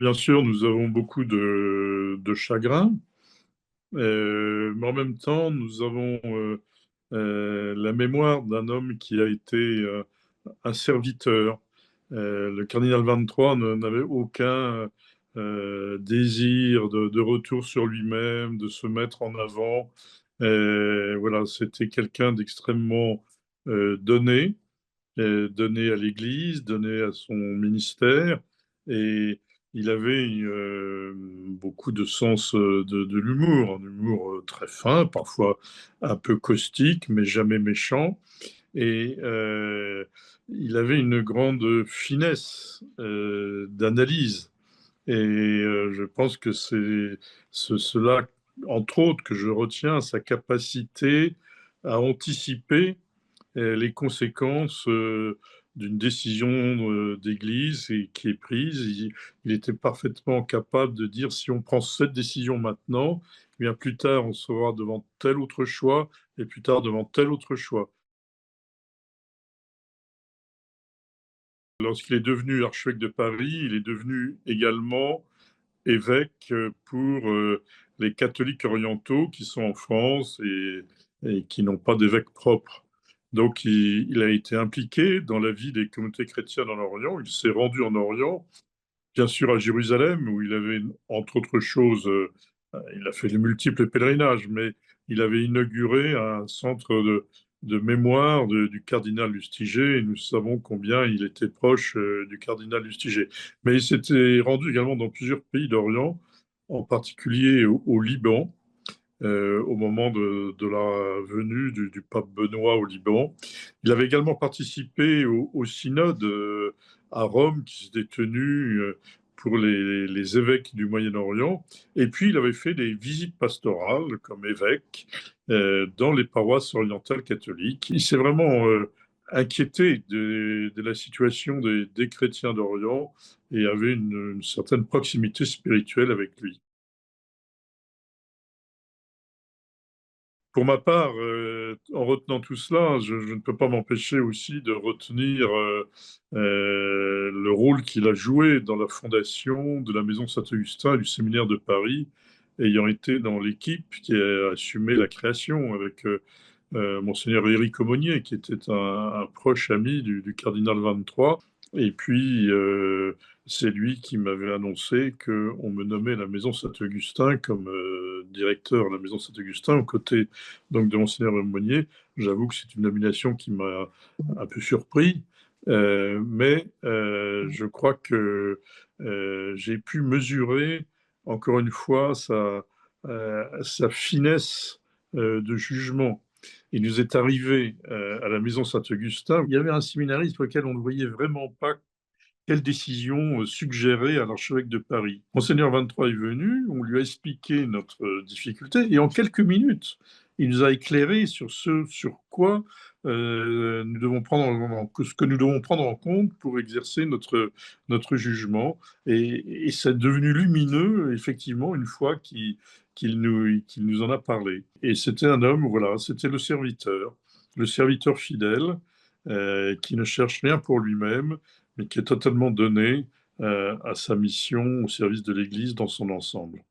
Bien sûr, nous avons beaucoup de chagrin, mais en même temps, nous avons la mémoire d'un homme qui a été un serviteur. Le cardinal 23 n'avait aucun désir de retour sur lui-même, de se mettre en avant. Voilà, c'était quelqu'un d'extrêmement donné, donné à l'Église, donné à son ministère, et il avait beaucoup de sens de l'humour, un humour très fin, parfois un peu caustique, mais jamais méchant. Et il avait une grande finesse d'analyse. Et je pense que c'est cela, entre autres, que je retiens, sa capacité à anticiper les conséquences d'une décision d'église qui est prise. Il était parfaitement capable de dire si on prend cette décision maintenant, eh bien plus tard on sera devant tel autre choix et plus tard devant tel autre choix. Lorsqu'il est devenu archevêque de Paris, il est devenu également évêque pour les catholiques orientaux qui sont en France et qui n'ont pas d'évêque propre. Donc il a été impliqué dans la vie des communautés chrétiennes en Orient. Il s'est rendu en Orient, bien sûr à Jérusalem, où il avait, entre autres choses, il a fait de multiples pèlerinages, mais il avait inauguré un centre de mémoire du cardinal Lustiger, et nous savons combien il était proche du cardinal Lustiger. Mais il s'était rendu également dans plusieurs pays d'Orient, en particulier au Liban, au moment de la venue du pape Benoît au Liban. Il avait également participé au synode à Rome qui s'était tenu pour les évêques du Moyen-Orient. Et puis, il avait fait des visites pastorales comme évêque dans les paroisses orientales catholiques. Il s'est vraiment inquiété de la situation des chrétiens d'Orient et avait une certaine proximité spirituelle avec lui. Pour ma part, en retenant tout cela, je ne peux pas m'empêcher aussi de retenir le rôle qu'il a joué dans la fondation de la Maison Saint-Augustin et du Séminaire de Paris, ayant été dans l'équipe qui a assumé la création avec Monseigneur Éric Aumônier, qui était un proche ami du cardinal 23. Et puis, c'est lui qui m'avait annoncé qu'on me nommait à la Maison Saint-Augustin comme directeur de la Maison Saint-Augustin, aux côtés donc, de Monseigneur Aumônier. J'avoue que c'est une nomination qui m'a un peu surpris, mais je crois que j'ai pu mesurer, encore une fois, sa finesse de jugement. Il nous est arrivé à la Maison Saint-Augustin, il y avait un séminariste auquel on ne voyait vraiment pas quelle décision suggérer à l'archevêque de Paris. Monseigneur 23 est venu, on lui a expliqué notre difficulté, et en quelques minutes, il nous a éclairé sur ce sur quoi nous devons ce que nous devons prendre en compte pour exercer notre jugement. Et c'est devenu lumineux, effectivement, une fois qu'il nous en a parlé. Et c'était un homme, voilà, c'était le serviteur fidèle, qui ne cherche rien pour lui-même, mais qui est totalement donné à sa mission au service de l'Église dans son ensemble.